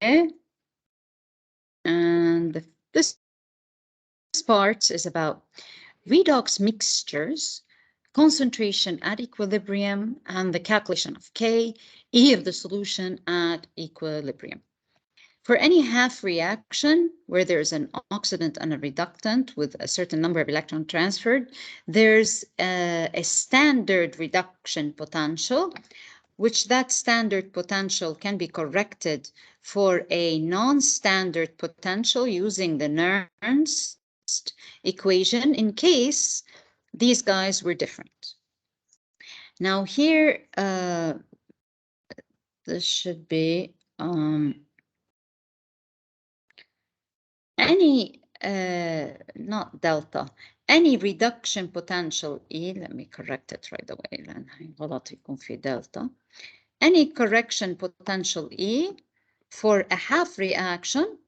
And this part is about redox mixtures, concentration at equilibrium, and the calculation of K, E of the solution at equilibrium. For any half reaction where there's an oxidant and a reductant with a certain number of electrons transferred, there's a standard reduction potential, which that standard potential can be corrected for a non-standard potential using the Nernst equation in case these guys were different. Now here, this should be any, not delta, any reduction potential E, let me correct it right away, لأن غلط يكون في delta. Any correction potential E for a half reaction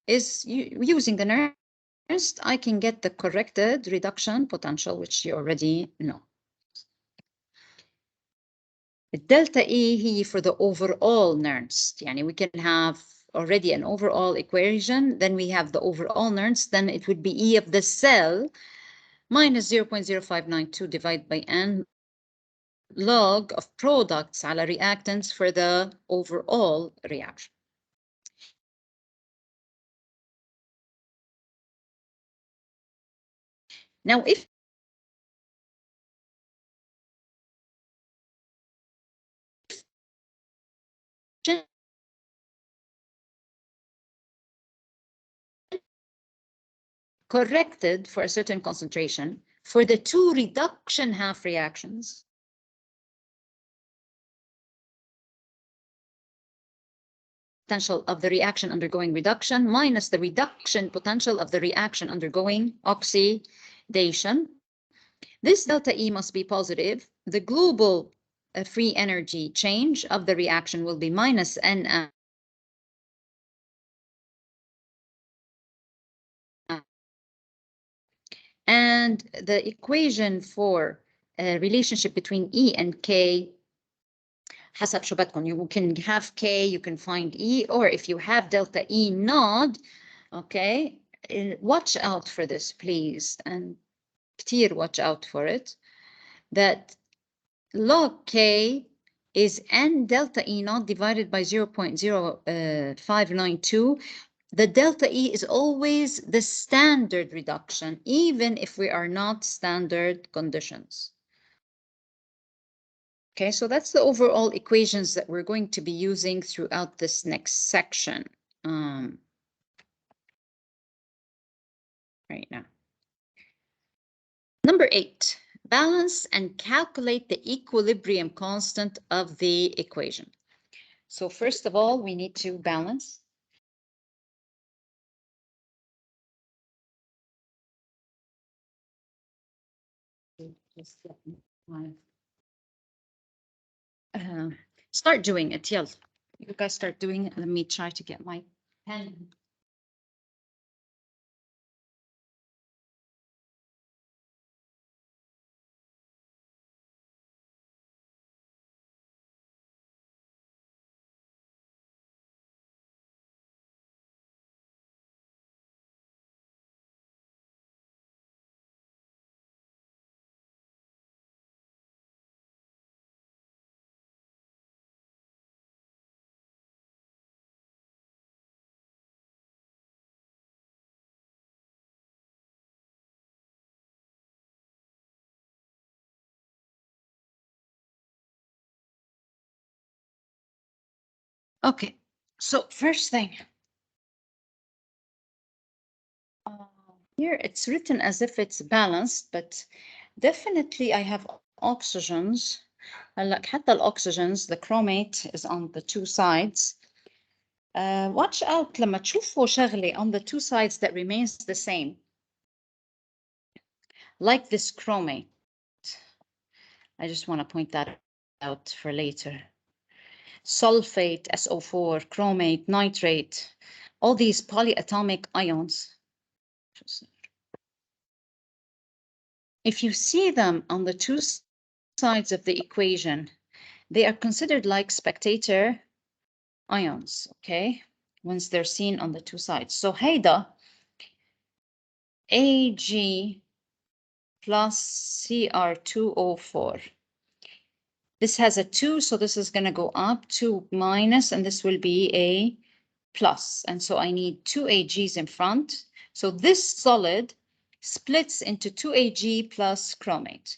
is using the Nernst, I can get the corrected reduction potential, which you already know. Delta E هي for the overall Nernst. يعني we can have already an overall equation, then we have the overall Nernst, then it would be E of the cell minus 0.0592 divided by N log of products على reactants for the overall reaction. Now, if corrected for a certain concentration for the two reduction half reactions, potential of the reaction undergoing reduction minus the reduction potential of the reaction undergoing oxidation. This delta E must be positive. The global free energy change of the reaction will be minus N. And the equation for a relationship between E and K, حسب شو بدكم. You can have K, you can find E, or if you have delta E nod, okay, watch out for this, please, and كتير watch out for it, that log K is N delta E naught divided by 0.0592. The delta E is always the standard reduction, even if we are not standard conditions. Okay, so that's the overall equations that we're going to be using throughout this next section. Right now. Number 8, balance and calculate the equilibrium constant of the equation. So first of all, we need to balance. Start doing it, yell. You guys start doing it. Let me try to get my pen. Okay, so first thing, here it's written as if it's balanced, but definitely I have oxygens. هلا حتى الoxygens, the chromate is on the two sides. Watch out لما تشوفوا شغلة on the two sides that remains the same. Like this chromate. I just want to point that out for later. Sulfate, SO4, chromate, nitrate, all these polyatomic ions. If you see them on the two sides of the equation, they are considered like spectator ions, okay? once they're seen on the two sides. So هيدا Ag plus Cr2O4. This has a 2, so this is going to go up, 2 minus, and this will be a plus. And so I need 2 Ags in front. So this solid splits into 2 Ag plus chromate.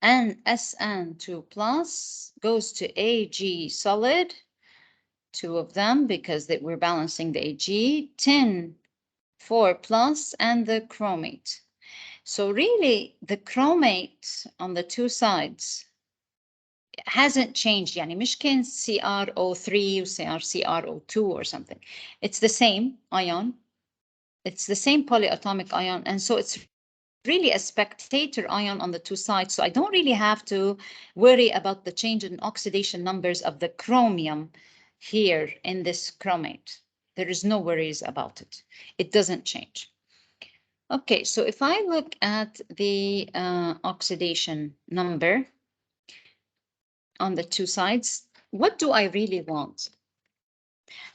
And SN2 plus goes to Ag solid, 2 of them because we're balancing the Ag, 10, 4 plus, and the chromate. So really, the chromate on the two sides hasn't changed. يعني مش كان CrO3 or CrO2 or something. It's the same ion. It's the same polyatomic ion. And so it's really a spectator ion on the two sides. So I don't really have to worry about the change in oxidation numbers of the chromium here in this chromate. There is no worries about it. It doesn't change. Okay, so if I look at the oxidation number on the two sides, what do I really want?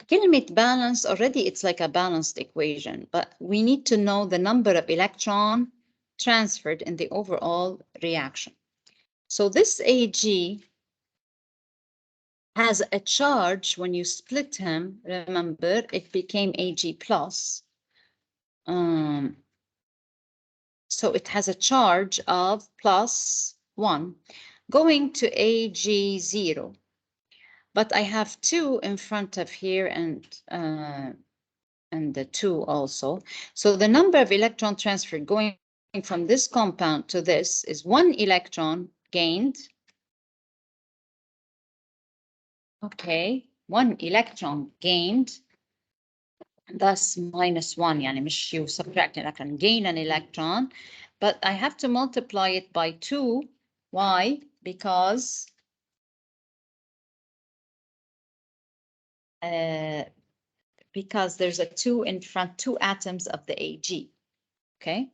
كلمة balance, already it's like a balanced equation, but we need to know the number of electron transferred in the overall reaction. So this Ag has a charge. When you split him, remember, it became Ag plus. So it has a charge of +1 going to Ag0. But I have 2 in front of here and the 2 also. So the number of electron transferred going from this compound to this is 1 electron gained. Okay, 1 electron gained. Thus -1, يعني مش you subtract an electron, gain an electron, but I have to multiply it by 2. Why? Because there's a 2 in front, 2 atoms of the Ag. Okay.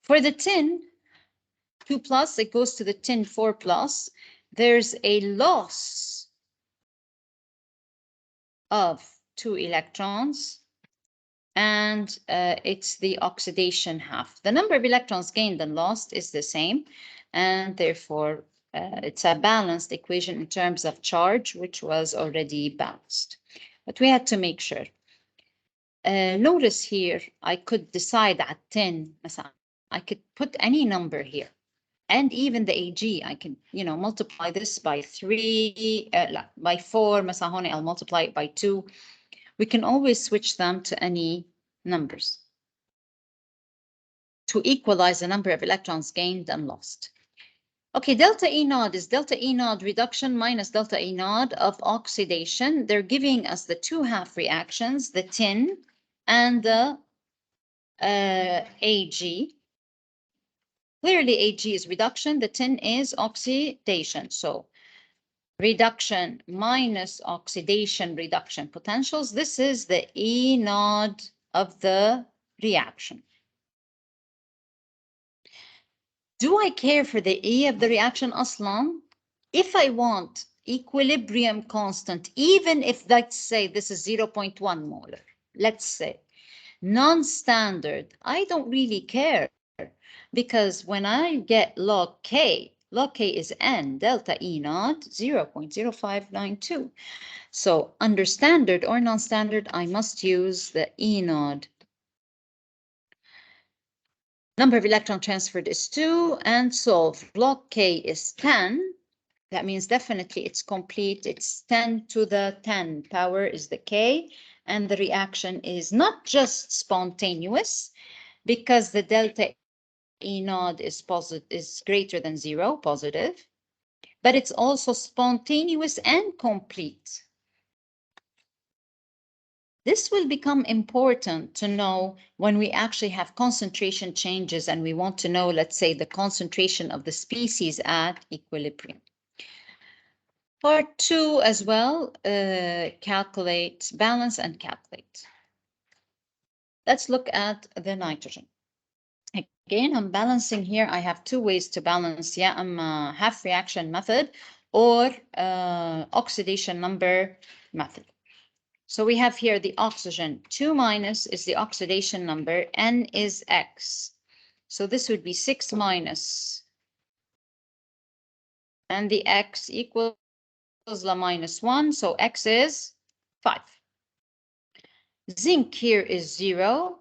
For the tin, 2 plus, it goes to the tin 4 plus. There's a loss of 2 electrons, and it's the oxidation half. The number of electrons gained and lost is the same, and therefore it's a balanced equation in terms of charge, which was already balanced. But we had to make sure. Notice here, I could decide at 10, I could put any number here. And even the Ag, I can, multiply this by 3, by 4, مثلا هون I'll multiply it by 2. We can always switch them to any numbers to equalize the number of electrons gained and lost. Okay, delta E naught is delta E naught reduction minus delta E naught of oxidation. They're giving us the 2 half reactions, the tin and the Ag. Clearly, Ag is reduction, the tin is oxidation. So reduction minus oxidation reduction potentials. This is the E naught of the reaction. Do I care for the E of the reaction أصلاً? If I want equilibrium constant, even if, let's say, this is 0.1 molar, let's say, non-standard, I don't really care, because when I get log K is N, delta E naught, 0.0592. So under standard or non-standard, I must use the E naught. Number of electron transferred is 2, and so log K is 10. That means definitely it's complete. It's 10 to the 10 power is the K, and the reaction is not just spontaneous, because the delta E naught is greater than 0, positive, but it's also spontaneous and complete. This will become important to know when we actually have concentration changes and we want to know, let's say, the concentration of the species at equilibrium. Part 2 as well, calculate, balance and calculate. Let's look at the nitrogen. Again, I'm balancing here. I have 2 ways to balance. Yeah, I'm a half reaction method or oxidation number method. So we have here the oxygen 2 minus is the oxidation number, N is X. So this would be 6 minus, and the X equals la minus 1, so X is 5. Zinc here is 0.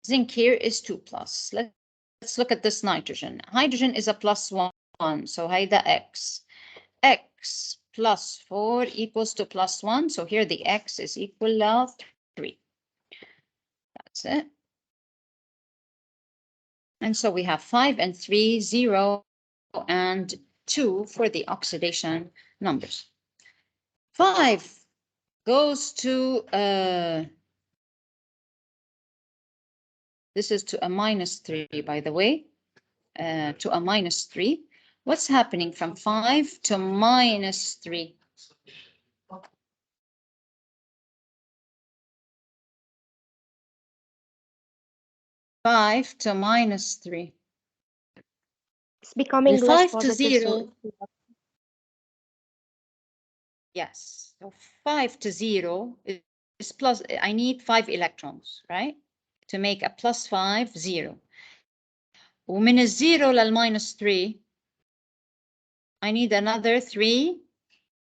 Zinc here is 2 plus. Let's look at this nitrogen. Hydrogen is a plus 1, so هيدا X. X plus 4 equals to plus 1, so here the X is equal to 3. That's it. And so we have 5 and 3, 0 and 2 for the oxidation numbers. 5 goes to, this is to a minus 3, by the way, to a minus 3. What's happening from 5 to minus 3? Five to minus 3. It's becoming less 5 to positive. 0. Yes. So 5 to 0 is plus. I need 5 electrons, right? To make a plus 5, 0. ومن الزيرو للماينس 3, I need another 3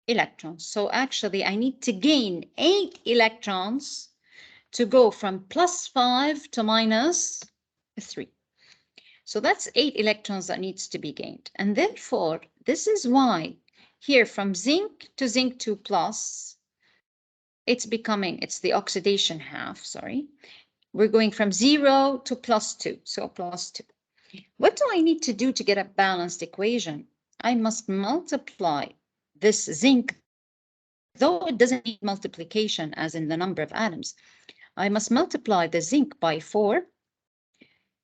electrons. So actually, I need to gain 8 electrons to go from plus 5 to minus 3. So that's 8 electrons that needs to be gained. And therefore, this is why here from zinc to zinc 2 plus, it's the oxidation half, sorry. We're going from 0 to plus 2, so plus 2. What do I need to do to get a balanced equation? I must multiply this zinc, though it doesn't need multiplication as in the number of atoms. I must multiply the zinc by 4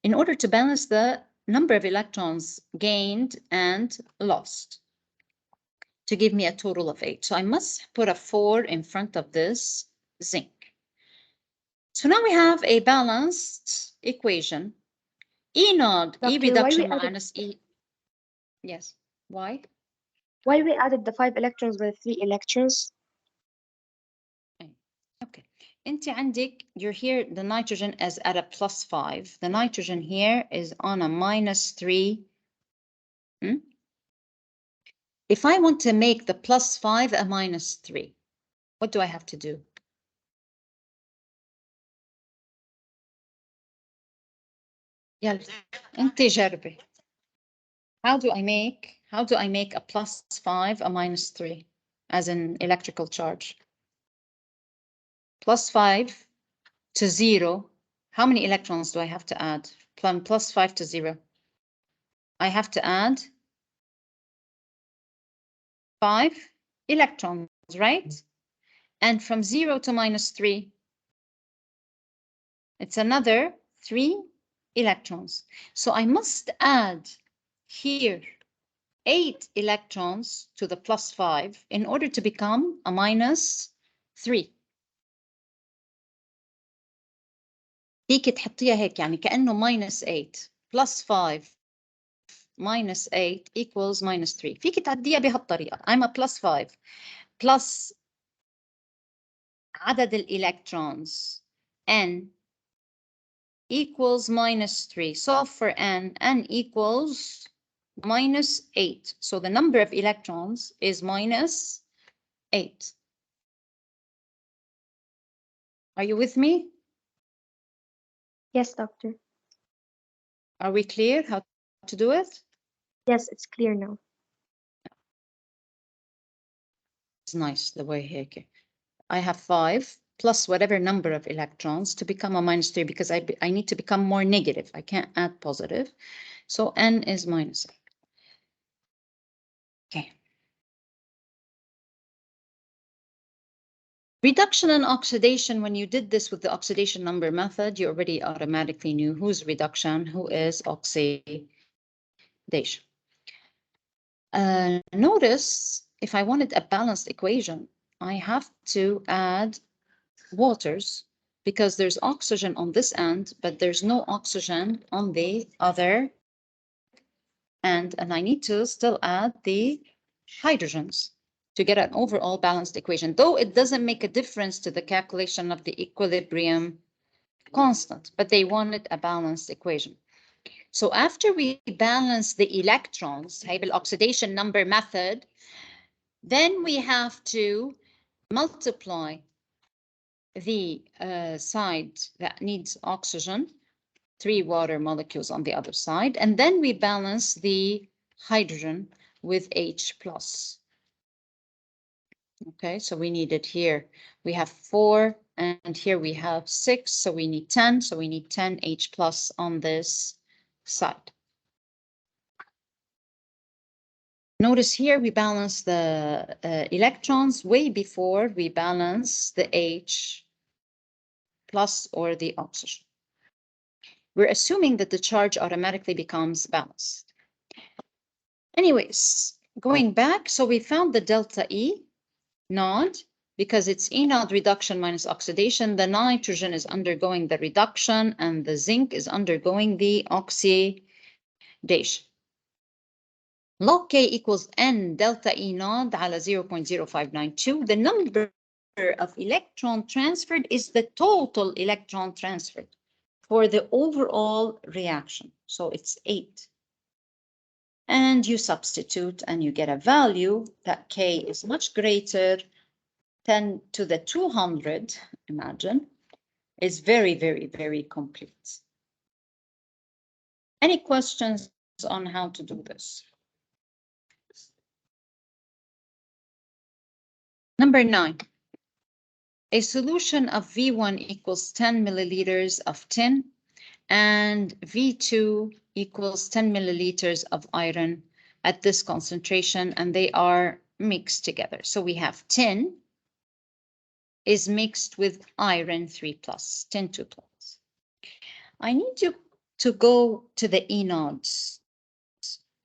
in order to balance the number of electrons gained and lost to give me a total of 8. So I must put a 4 in front of this zinc. So now we have a balanced equation. E naught, E reduction minus E. Yes. Why? Why we added the 5 electrons with 3 electrons? Okay. انت عندك, you're here, the nitrogen is at a plus 5. The nitrogen here is on a minus 3. If I want to make the plus 5 a minus 3, what do I have to do? يلا انت جربي. How do I make a plus 5 a minus 3 as an electrical charge? Plus 5 to 0. How many electrons do I have to add? From plus 5 to 0. I have to add 5 electrons, right? And from 0 to minus 3, it's another 3 electrons. So I must add here 8 electrons to the plus 5 in order to become a minus 3. فيك تحطيها هيك, يعني كأنه minus 8 plus 5 minus 8 equals minus 3. فيك تعديها بهالطريقة. I'm a plus 5 plus عدد الإلكترونز N equals minus 3. Solve for N equals minus 8. So the number of electrons is minus 8. Are you with me? Yes, doctor. Are we clear how to do it? Yes, it's clear now. It's nice the way here. I have 5 plus whatever number of electrons to become a minus 3 because I need to become more negative. I can't add positive. So N is minus 8. Okay. Reduction and oxidation, when you did this with the oxidation number method, you already automatically knew who's reduction, who is oxidation. Notice if I wanted a balanced equation, I have to add waters because there's oxygen on this end, but there's no oxygen on the other end. And I need to still add the hydrogens to get an overall balanced equation, though it doesn't make a difference to the calculation of the equilibrium constant, but they wanted a balanced equation. So after we balance the electrons, هي بالoxidation number method, then we have to multiply the side that needs oxygen, 3 water molecules on the other side, and then we balance the hydrogen with H plus. Okay, so we need it here. We have 4, and here we have 6, so we need 10. So we need 10 H plus on this side. Notice here we balance the electrons way before we balance the H plus or the oxygen. We're assuming that the charge automatically becomes balanced. Anyways, going back, so we found the delta E naught because it's E naught reduction minus oxidation. The nitrogen is undergoing the reduction and the zinc is undergoing the oxidation. Log K equals N delta E naught على 0.0592. The number of electron transferred is the total electron transferred for the overall reaction. So it's 8. And you substitute and you get a value that K is much greater, 10 to the 200, imagine, is very, very, very complete. Any questions on how to do this? Number 9. A solution of V1 equals 10 milliliters of tin and V2 equals 10 milliliters of iron at this concentration, and they are mixed together. So we have tin is mixed with iron 3 plus, tin 2 plus. I need you to go to the enodes.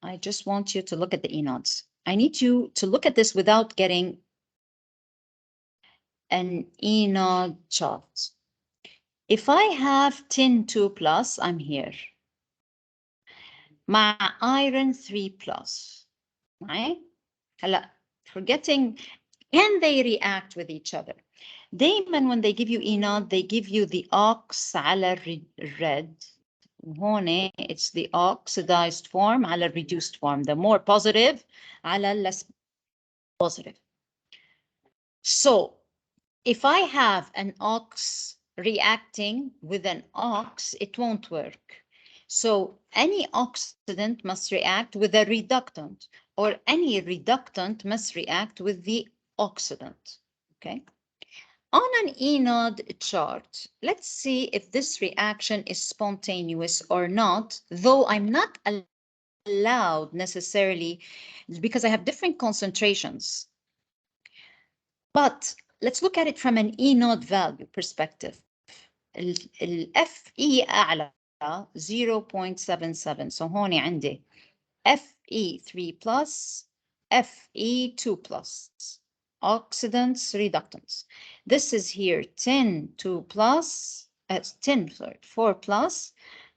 I just want you to look at the enodes. I need you to look at this without getting an enode chart. If I have tin 2 plus, I'm here. مع iron 3 plus. معي؟ هلا forgetting, can they react with each other? دايما when they give you enod, they give you the ox على red. هون it's the oxidized form على reduced form. The more positive على less positive. So if I have an ox reacting with an ox, it won't work. So any oxidant must react with a reductant, or any reductant must react with the oxidant. Okay. On an enode chart, let's see if this reaction is spontaneous or not, though I'm not allowed necessarily because I have different concentrations. But let's look at it from an enode value perspective. Fe أعلى 0.77. So هون عندي Fe3 plus, Fe2 plus. Oxidants, reductants. This is here 10 2 plus, 4 plus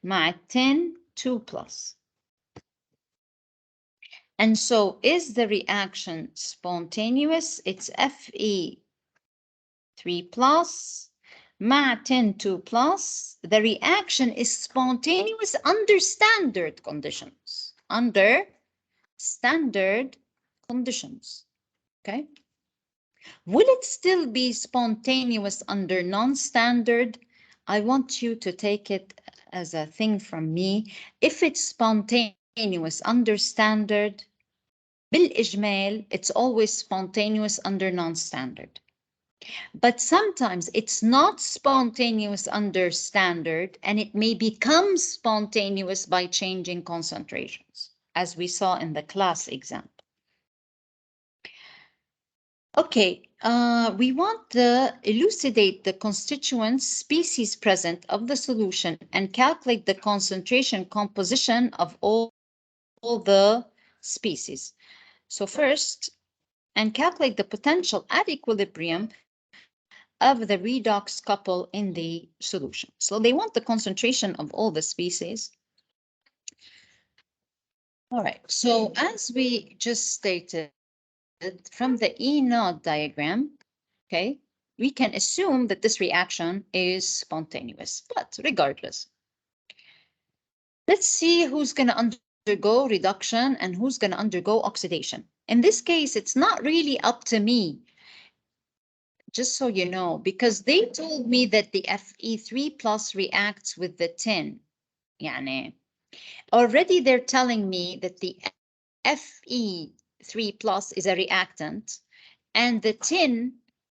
مع 10 2 plus. And so is the reaction spontaneous? It's Fe3 plus مع 10 2 plus. The reaction is spontaneous under standard conditions. Under standard conditions. Okay. Will it still be spontaneous under non-standard? I want you to take it as a thing from me. If it's spontaneous under standard, بالإجمال, it's always spontaneous under non-standard. But sometimes it's not spontaneous under standard, and it may become spontaneous by changing concentrations, as we saw in the class example. Okay, we want to elucidate the constituent species present of the solution and calculate the concentration composition of all the species. So first, and calculate the potential at equilibrium of the redox couple in the solution. So they want the concentration of all the species. All right, so as we just stated, from the E node diagram, okay, we can assume that this reaction is spontaneous. But regardless, let's see who's going to undergo reduction and who's going to undergo oxidation. In this case, it's not really up to me, just so you know, because they told me that the Fe3 plus reacts with the tin. يعني already they're telling me that the Fe3 plus is a reactant and the tin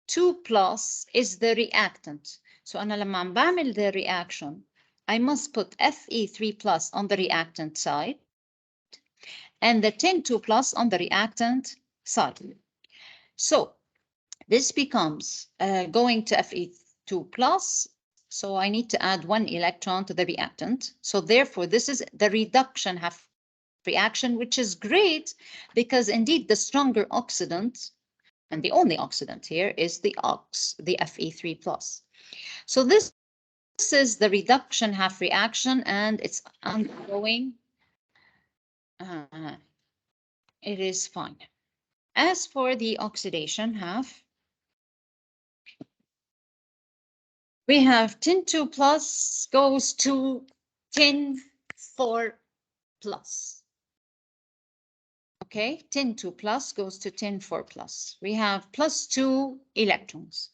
2 plus is the reactant. So أنا لما عم بعمل the reaction, I must put Fe3 plus on the reactant side and the tin 2 plus on the reactant side. So this becomes going to Fe2 plus. So I need to add 1 electron to the reactant. So therefore, this is the reduction half reaction, which is great because indeed the stronger oxidant and the only oxidant here is the Fe3 plus. So this is the reduction half reaction and it's undergoing. Uh, it is fine. As for the oxidation half, we have tin 2 plus goes to tin 4 plus. Okay, tin 2 plus goes to tin 4 plus. We have plus 2 electrons.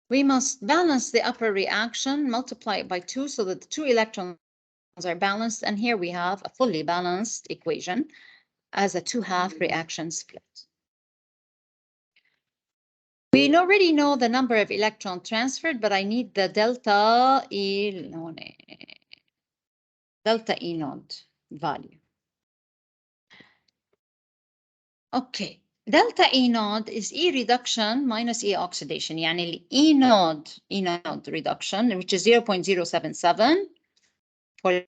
We must balance the upper reaction, multiply it by 2 so that the 2 electrons are balanced. And here we have a fully balanced equation as a 2-half reaction split. We already know the number of electron transferred, but I need the delta E node value. Okay, delta E node is E reduction minus E oxidation. يعني E node reduction, which is 0.077 for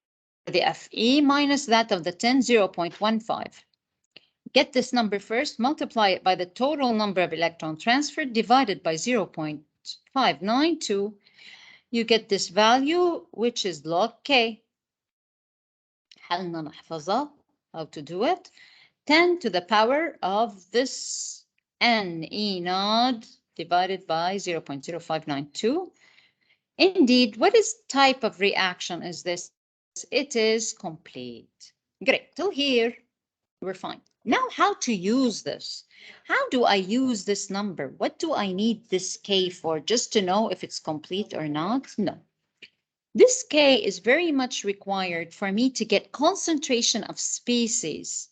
the Fe minus that of the tin, 0.15. Get this number first, multiply it by the total number of electron transferred divided by 0.592. You get this value, which is log K. حلنا نحفظها, how to do it. 10 to the power of this N E node divided by 0.0592. Indeed, what is type of reaction is this? It is complete. Great, till here, we're fine. Now, how to use this? How do I use this number? What do I need this K for? Just to know if it's complete or not? No. This K is very much required for me to get concentration of species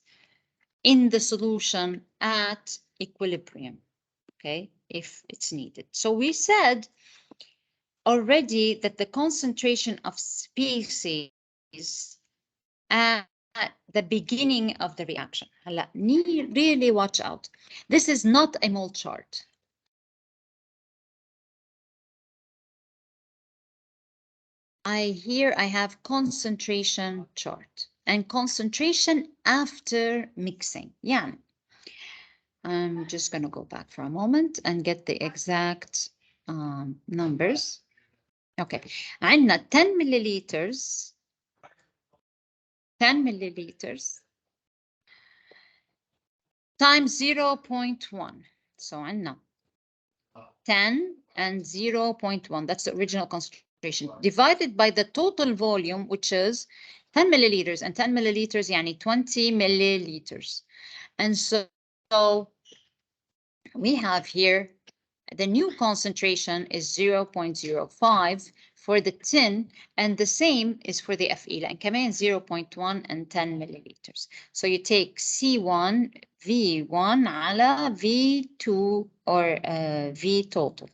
in the solution at equilibrium, okay, if it's needed. So we said already that the concentration of species at the beginning of the reaction. Really watch out. This is not a mole chart. Here I have concentration chart and concentration after mixing. Yeah. I'm just going to go back for a moment and get the exact numbers. Okay. عندنا 10 milliliters 10 milliliters times 0.1. So عندنا 10 and 0.1. That's the original concentration divided by the total volume, which is 10 milliliters, and 10 milliliters يعني 20 milliliters. And so we have here the new concentration is 0.05 for the tin, and the same is for the Fe, and كمان 0.1 and 10 milliliters. So you take C1, V1 على V2 or V total.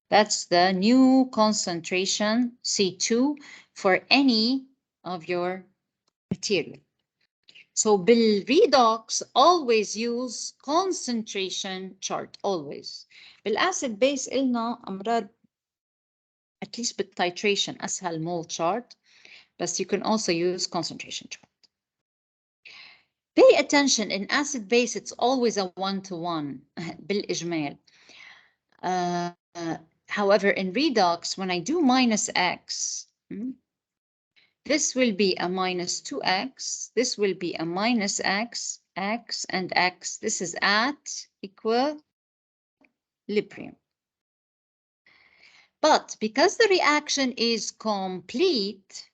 That's the new concentration, C2, for any of your material. So بالredox, always use concentration chart, always. بالacid base إلنا أمراض, at least بالtitration أسهل mole chart, but you can also use concentration chart. Pay attention, in acid base, it's always a 1-to-1 بالإجمال. However, in redox, when I do minus X, this will be a minus 2X, this will be a minus X, X and X. This is at equilibrium. But because the reaction is complete,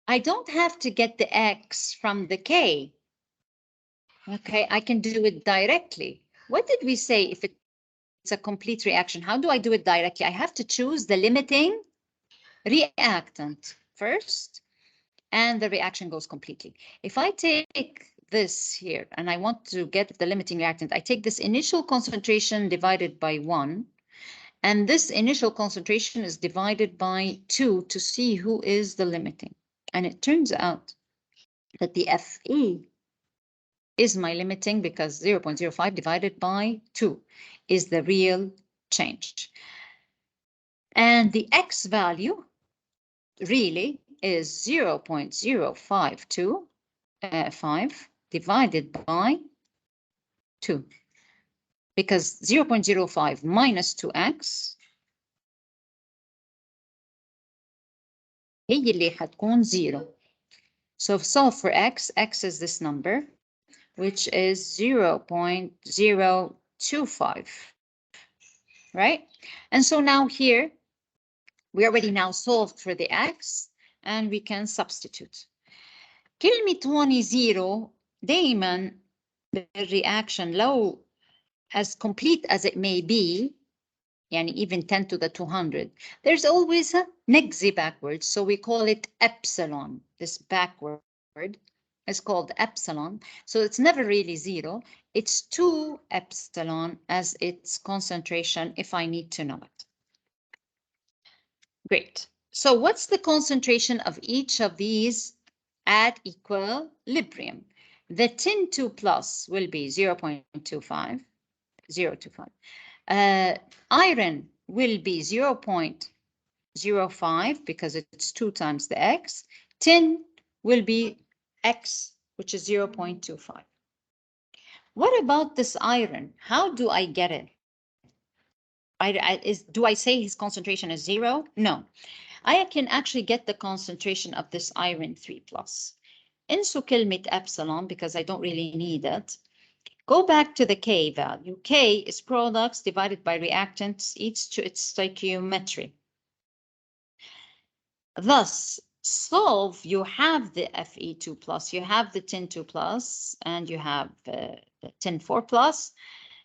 I don't have to get the X from the K. Okay, I can do it directly. What did we say if it's a complete reaction? How do I do it directly? I have to choose the limiting reactant first, and the reaction goes completely. If I take this here and I want to get the limiting reactant, I take this initial concentration divided by 1, and this initial concentration is divided by 2 to see who is the limiting. And it turns out that the Fe is my limiting because 0.05 divided by 2 is the real change. And the X value really is 0.0525 divided by 2, because 0.05 minus 2x هي اللي حتكون 0. So solve for x. X is this number, which is 0.025, right? And so now here, we already now solved for the x, and we can substitute. كلمة 1 0 دايما بالreaction لو as complete as it may be, يعني even 10 to the 200, there's always a نجزي backwards, so we call it epsilon. This backward is called epsilon, so it's never really 0. It's 2 epsilon as its concentration if I need to know it. Great. So what's the concentration of each of these at equilibrium? The tin 2 plus will be 0.25, 0.25. Iron will be 0.05 because it's 2 times the x. Tin will be x, which is 0.25. What about this iron? How do I get it? Do I say his concentration is 0? No. I can actually get the concentration of this iron 3 plus. انسوا كلمة epsilon because I don't really need it. Go back to the K value. K is products divided by reactants, each to its stoichiometry. Thus, solve, you have the Fe2 plus, you have the tin2 plus, and you have the tin4 plus.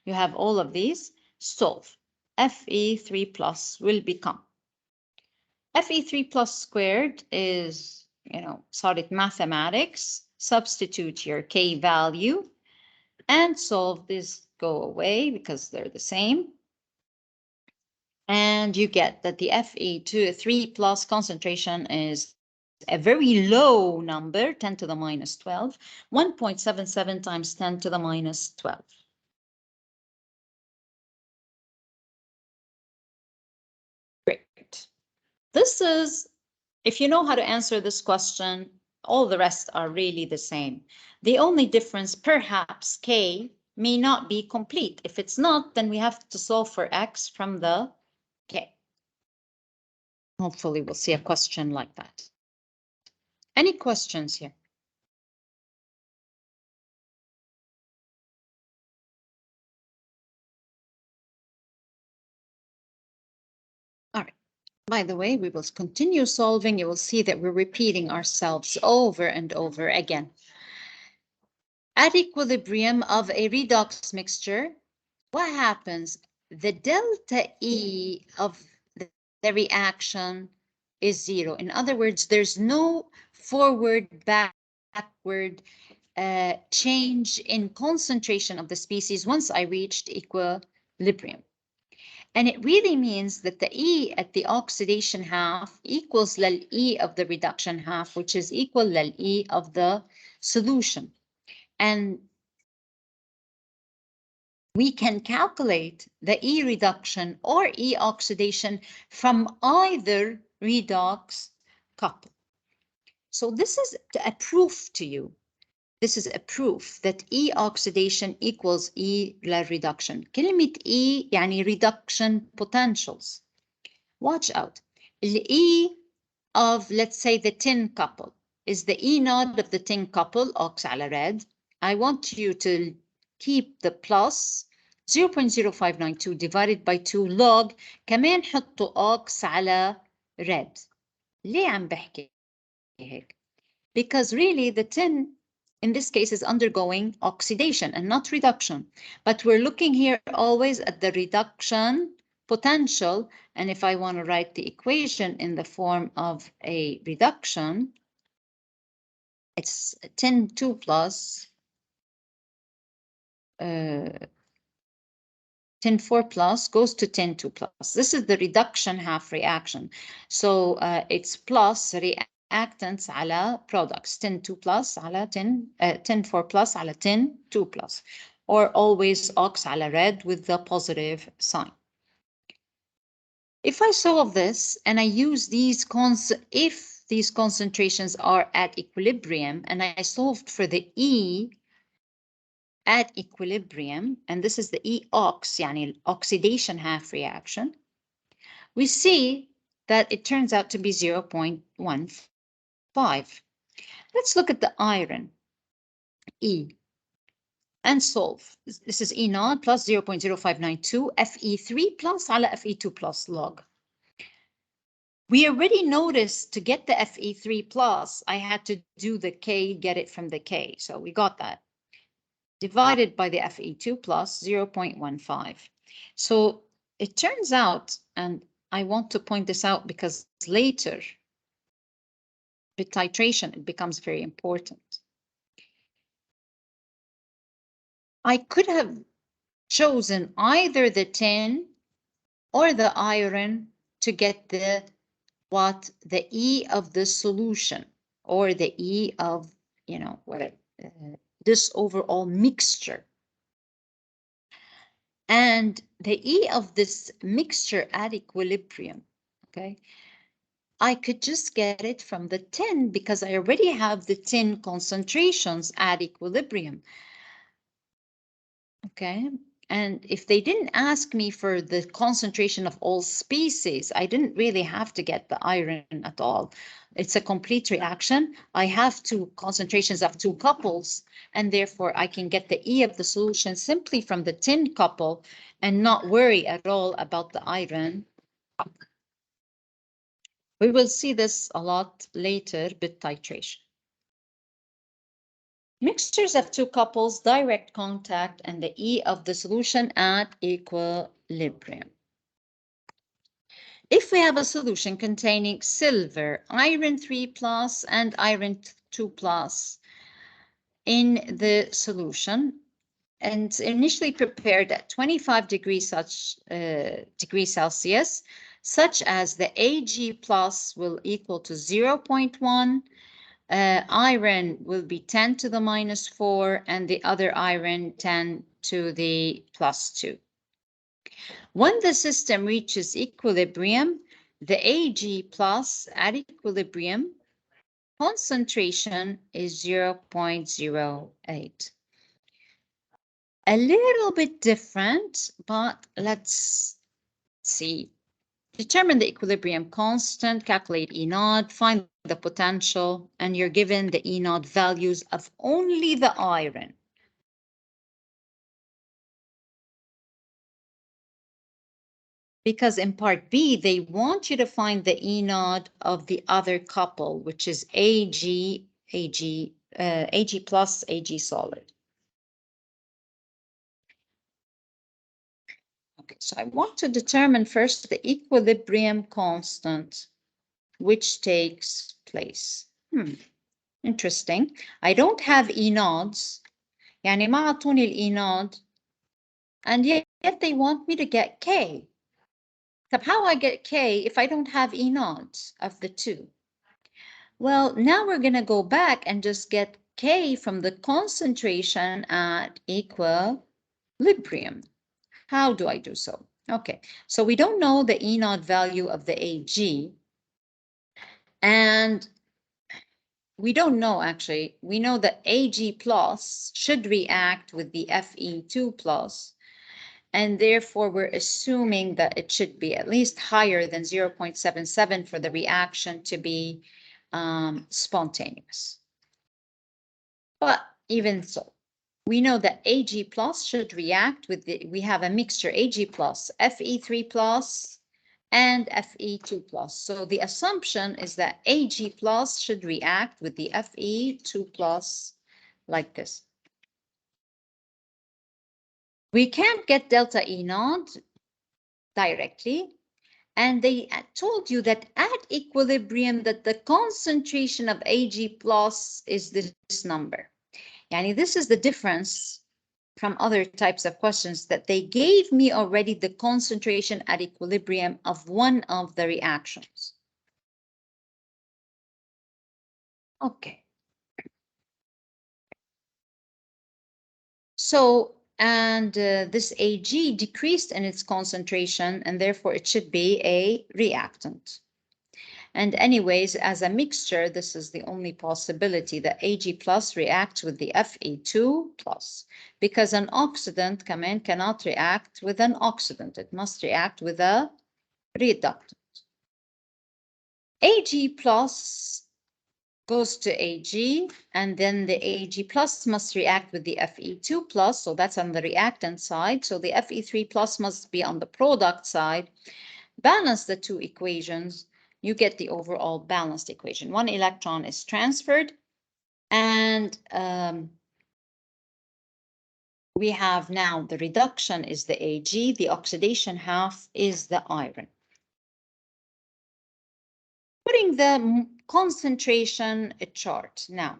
You have all of these. Solve. Fe3 plus will become. Fe3 plus squared is, solid mathematics. Substitute your K value and solve this, go away because they're the same. And you get that the Fe3 plus concentration is a very low number, 10 to the minus 12, 1.77 times 10 to the minus 12. Great. This is, if you know how to answer this question, all the rest are really the same. The only difference, perhaps K may not be complete. If it's not, then we have to solve for X from the K. Hopefully we'll see a question like that. Any questions here? All right. By the way, we will continue solving. You will see that we're repeating ourselves over and over again. At equilibrium of a redox mixture, what happens? The delta E of the reaction is 0. In other words, there's no forward, backward change in concentration of the species once I reached equilibrium. And it really means that the E at the oxidation half equals lal E of the reduction half, which is equal lal E of the solution. And we can calculate the E reduction or E oxidation from either redox couple. So this is a proof to you. This is a proof that E oxidation equals E reduction. كلمة E يعني reduction potentials. Watch out. The E of, let's say, the tin couple is the E naught of the tin couple, ox على red. I want you to keep the plus 0.0592 divided by 2 log. كمان حطوا ox على red. ليه عم بحكي هيك؟ Because really the tin in this case is undergoing oxidation and not reduction. But we're looking here always at the reduction potential. And if I want to write the equation in the form of a reduction, it's tin 2 plus tin 4 plus goes to tin 2 plus. This is the reduction half reaction. So it's plus reactants على products tin 2 plus على tin 4 plus على tin 2 plus, or always ox على red with the positive sign. If I solve this and I use these if these concentrations are at equilibrium and I solved for the E at equilibrium, and this is the E-ox, يعني oxidation half reaction, we see that it turns out to be 0.15. Let's look at the iron, E, and solve. This is E naught plus 0.0592, Fe3 plus على Fe2 plus log. We already noticed to get the Fe3 plus, I had to do the K, get it from the K. So we got that. Divided by the Fe2 plus 0.15. So it turns out, and I want to point this out because later, with titration, it becomes very important. I could have chosen either the tin or the iron to get the E of the solution, or the E of, this overall mixture. And the E of this mixture at equilibrium, okay, I could just get it from the tin because I already have the tin concentrations at equilibrium. Okay, and if they didn't ask me for the concentration of all species, I didn't really have to get the iron at all. It's a complete reaction. I have two concentrations of two couples, and therefore I can get the E of the solution simply from the tin couple and not worry at all about the iron. We will see this a lot later with titration. Mixtures of two couples, direct contact, and the E of the solution at equilibrium. If we have a solution containing silver, iron 3 plus, and iron 2 plus in the solution, and initially prepared at 25 degrees Celsius, such as the Ag plus will equal to 0.1, iron will be 10 to the minus 4, and the other iron 10 to the plus 2. When the system reaches equilibrium, the Ag plus at equilibrium concentration is 0.08. A little bit different, but let's see. Determine the equilibrium constant, calculate E naught, find the potential, and you're given the E naught values of only the iron. Because in part B, they want you to find the E naught of the other couple, which is Ag plus Ag solid. Okay, so I want to determine first the equilibrium constant, which takes place. Interesting. I don't have E nodes. يعني ما عطوني الإي نود, and yet they want me to get K. So how I get K if I don't have E nodes of the two? Well, now we're going to go back and just get K from the concentration at equilibrium. How do I do so? Okay, so we don't know the E naught value of the Ag, and we don't know actually. We know that Ag plus should react with the Fe2 plus, and therefore we're assuming that it should be at least higher than 0.77 for the reaction to be spontaneous. But even so, we know that Ag plus should react with we have a mixture Ag plus, Fe3 plus, and Fe2 plus. So the assumption is that Ag plus should react with the Fe2 plus like this. We can't get delta E naught directly. And they told you that at equilibrium that the concentration of Ag plus is this number. Yani this is the difference from other types of questions that they gave me already the concentration at equilibrium of one of the reactions. Okay. So, and this Ag decreased in its concentration, and therefore it should be a reactant. And anyways, as a mixture, this is the only possibility that Ag plus reacts with the Fe2 plus, because an oxidant cannot react with an oxidant. It must react with a reductant. Ag plus goes to Ag, and then the Ag plus must react with the Fe2 plus, so that's on the reactant side. So the Fe3 plus must be on the product side. Balance the two equations, you get the overall balanced equation. One electron is transferred, and we have now the reduction is the Ag, the oxidation half is the iron. Putting the concentration chart now.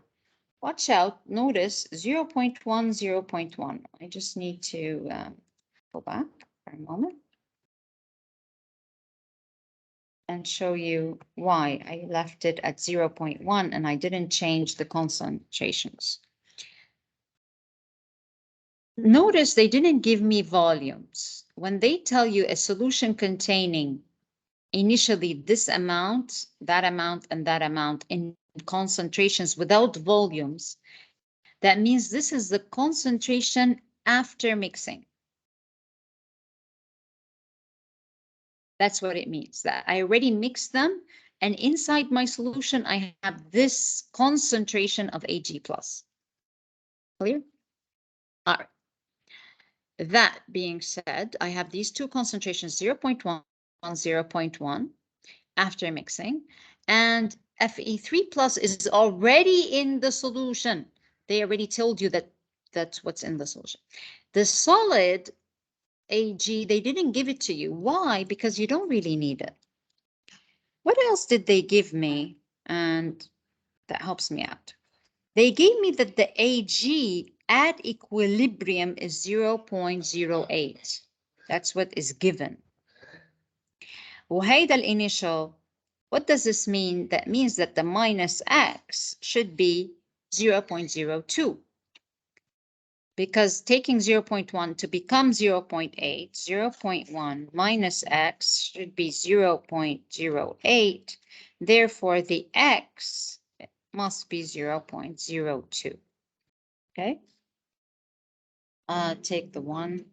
Watch out, notice 0.1, 0.1. I just need to go back for a moment and show you why I left it at 0.1 and I didn't change the concentrations. Notice they didn't give me volumes. When they tell you a solution containing initially this amount, and that amount in concentrations without volumes, that means this is the concentration after mixing. That's what it means, that I already mixed them, and inside my solution, I have this concentration of Ag plus. Clear? All right. That being said, I have these two concentrations, 0.1, 0.1, after mixing, and Fe3 plus is already in the solution. They already told you that that's what's in the solution. The solid Ag, they didn't give it to you. Why? Because you don't really need it. What else did they give me? And that helps me out. They gave me that the Ag at equilibrium is 0.08. That's what is given. وهيدا الinitial, what does this mean? That means that the minus x should be 0.02. Because taking 0.1 to become 0.8, 0.1 minus x should be 0.08. Therefore, the x must be 0.02. Okay? Take the one.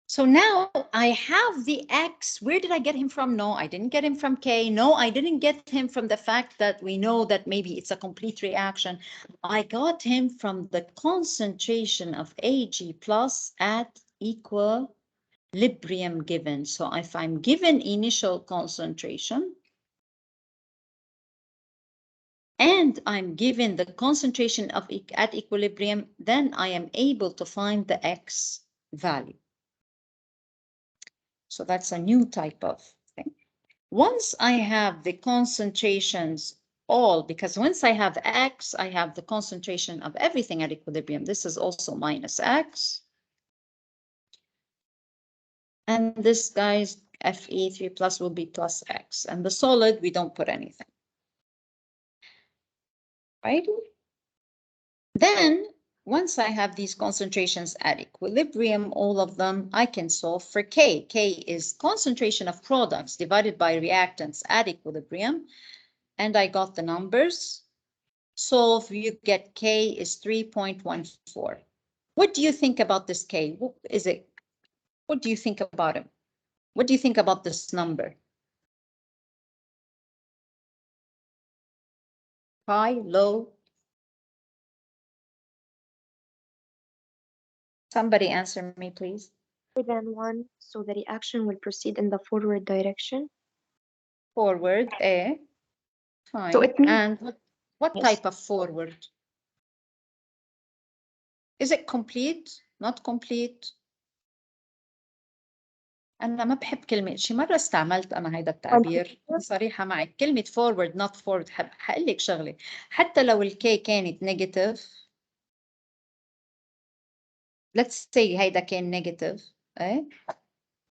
So now I have the X. Where did I get him from? No, I didn't get him from K. No, I didn't get him from the fact that we know that maybe it's a complete reaction. I got him from the concentration of Ag plus at equilibrium given. So if I'm given initial concentration, and I'm given the concentration of at equilibrium, then I am able to find the X value. So that's a new type of thing. Once I have the concentrations all, because once I have X, I have the concentration of everything at equilibrium. This is also minus X. And this guy's Fe3 plus will be plus X. And the solid, we don't put anything. Right? Then, once I have these concentrations at equilibrium, all of them, I can solve for K. K is concentration of products divided by reactants at equilibrium. And I got the numbers. Solve, you get K is 3.14. What do you think about this K? What is it? What do you think about it? What do you think about this number? high, low? Somebody answer me, please. Greater than 1, so the reaction will proceed in the forward direction. Forward, A. So Fine. it means, And what yes, type of forward? Is it complete? Not complete? أنا ما بحب كلمة شي مرة استعملت أنا هيدا التعبير صريحة معك كلمة forward not forward هقول لك شغلة حتى لو الكي كانت negative let's say هيدا كان negative إيه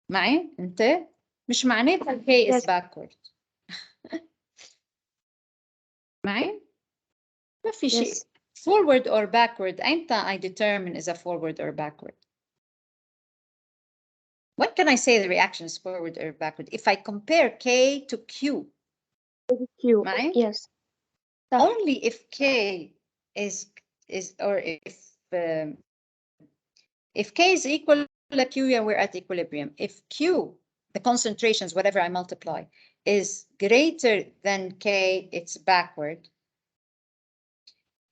معي أنت مش معناتها الكي is yes, backward معي ما في شيء yes, forward or backward أنت I determine is a forward or backward. When can I say the reaction is forward or backward? If I compare K to Q. Q, معي? yes. Only if K is or if K is equal to Q, yeah, we're at equilibrium. If Q, the concentrations, whatever I multiply, is greater than K, it's backward.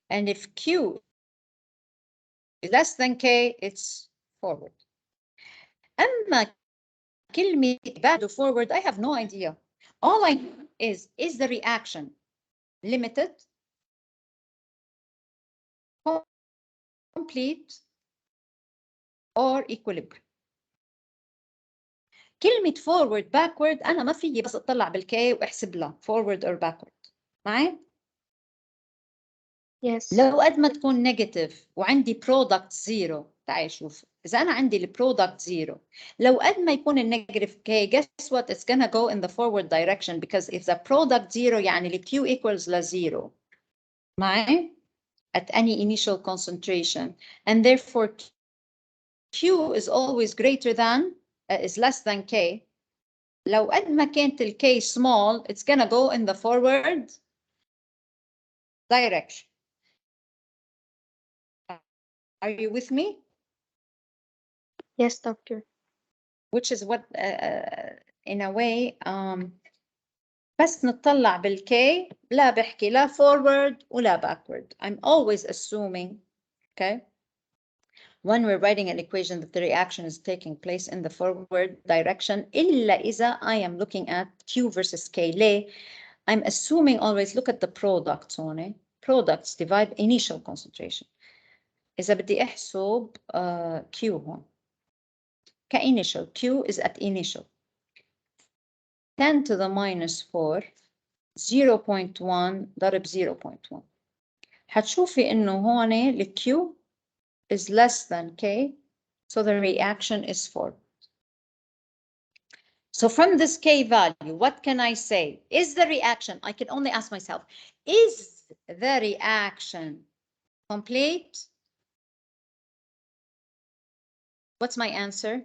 And if Q is less than K, it's forward. أما كلمة back or forward, I have no idea. All I know is the reaction limited, complete, or equilibrium. كلمة forward backward أنا ما فيي بس أطلع بالكي وأحسب لها forward or backward معي؟ Yes. لو قد ما تكون نيجاتيف وعندي برودكت زيرو تعالي شوف إذا أنا عندي البرودكت زيرو لو قد ما يكون النيجاتيف كي guess what it's gonna go in the forward direction because if the product zero يعني ال Q equals لزيرو معي؟ at any initial concentration and therefore Q is always greater than is less than K لو قد ما كانت ال K small it's gonna go in the forward direction. Are you with me? Yes, doctor. Which is what in a way بس نطلع بالكي لا بحكي لا forward ولا backward. I'm always assuming okay when we're writing an equation that the reaction is taking place in the forward direction إلا إذا I am looking at Q versus K ليه I'm assuming always look at the products هون products divide initial concentration إذا بدي أحسب Q هون كinitial Q is at initial 10 to the minus 4 0.1 ضرب 0.1 هتشوفي إنه هون ال Q is less than K so the reaction is forward. So from this K value, what can I say? Is the reaction, I can only ask myself, is the reaction complete? What's my answer?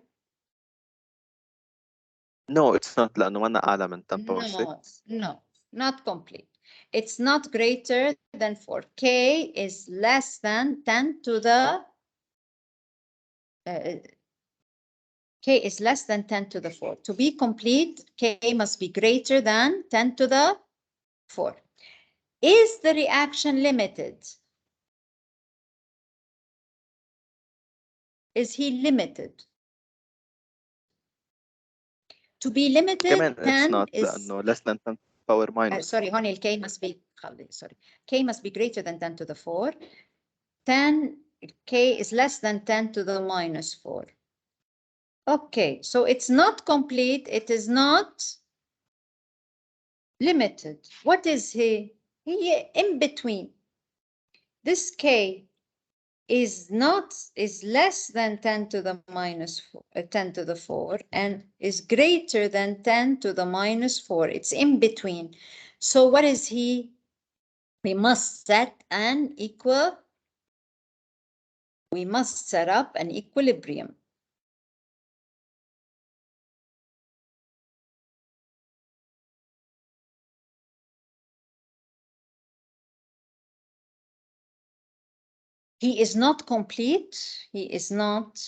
No, it's not لأنه منا أعلى من 10 power 6. No, not complete. It's not greater than 4. K is less than 10 to the K is less than 10 to the 4. To be complete, K must be greater than 10 to the 4. Is the reaction limited? Is he limited? To be limited, كمان it's 10 not is لأنه less than 10 power minus. sorry, هون ال K must be sorry. K must be greater than 10 to the 4. 10 K is less than 10 to the minus 4. Okay, so it's not complete. It is not limited. What is he? He in between. This K is less than 10 to the minus 4, 10 to the 4 and is greater than 10 to the minus 4. It's in between. So what is he? We must set up an equilibrium. He is not complete. He is not.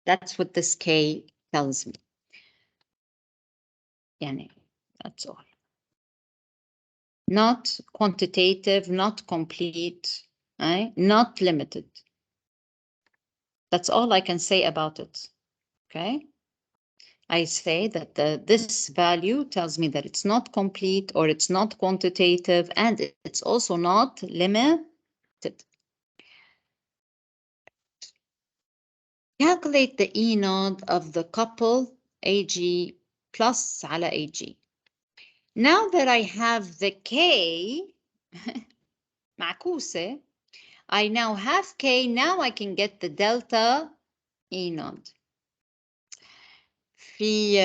That's what this K tells me. Yani, that's all. not quantitative, not complete, right? Not limited. That's all I can say about it, okay? I say that this value tells me that it's not complete or it's not quantitative, and it's also not limited. Calculate the E naught of the couple AG plus على AG. Now that I have the K معكوسة, I now have K, now I can get the delta E naught. في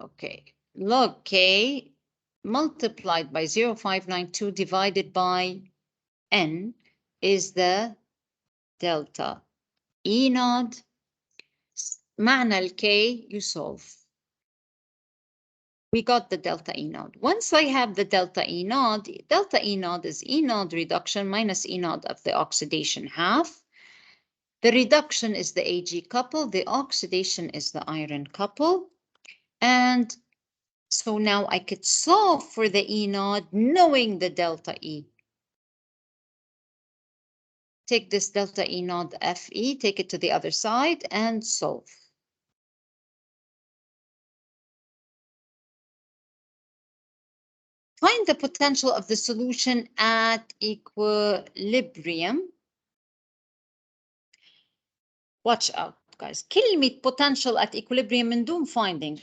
okay, log K multiplied by 0.592 divided by N is the delta E naught. معنى ال K you solve. We got the delta E naught. Once I have the delta E naught is E naught reduction minus E naught of the oxidation half. The reduction is the Ag couple, the oxidation is the iron couple. And so now I could solve for the E naught knowing the delta E. Take this delta E naught Fe, take it to the other side and solve. Find the potential of the solution at equilibrium. Watch out, guys. كلمة potential at equilibrium من دون finding.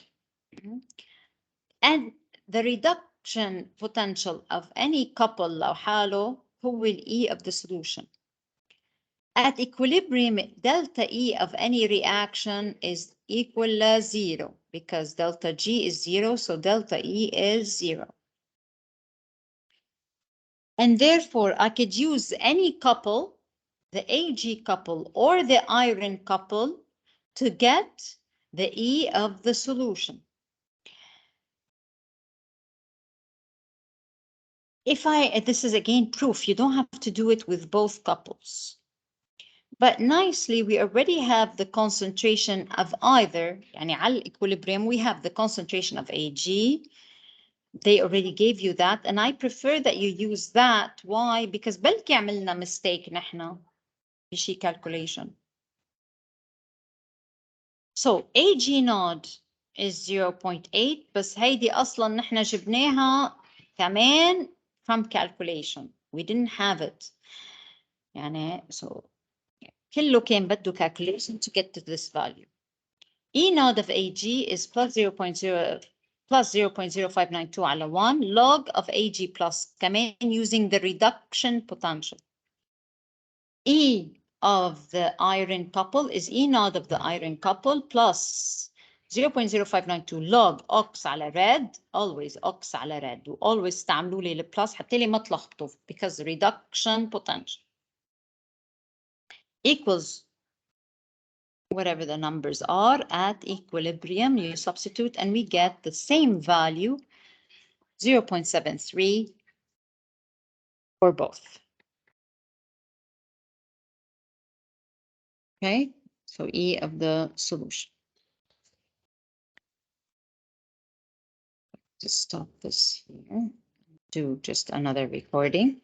And the reduction potential of any couple لو حاله هو ال E of the solution. At equilibrium, delta E of any reaction is equal to 0 because delta G is 0, so delta E is 0. And therefore, I could use any couple, the Ag couple or the iron couple, to get the E of the solution. This is again proof, you don't have to do it with both couples. But nicely, we already have the concentration of either, يعني على equilibrium, we have the concentration of Ag. They already gave you that, and I prefer that you use that. Why? Because بلكي عملنا mistake نحن بشي calculation. So Ag naught is 0.8, بس هيدي أصلا نحن جبناها كمان from calculation. We didn't have it. يعني so كله كان بده calculation to get to this value. E naught of Ag is plus 0.0592 على 1 log of Ag plus كمان using the reduction potential. E of the iron couple is E naught of the iron couple plus 0.0592 log ox على red, always ox على red, always استعملوا لي البلس حتى لي ما تلخبطوا because reduction potential equals whatever the numbers are at equilibrium. You substitute and we get the same value, 0.73 for both. Okay, so E of the solution. Just stop this here. Do just another recording.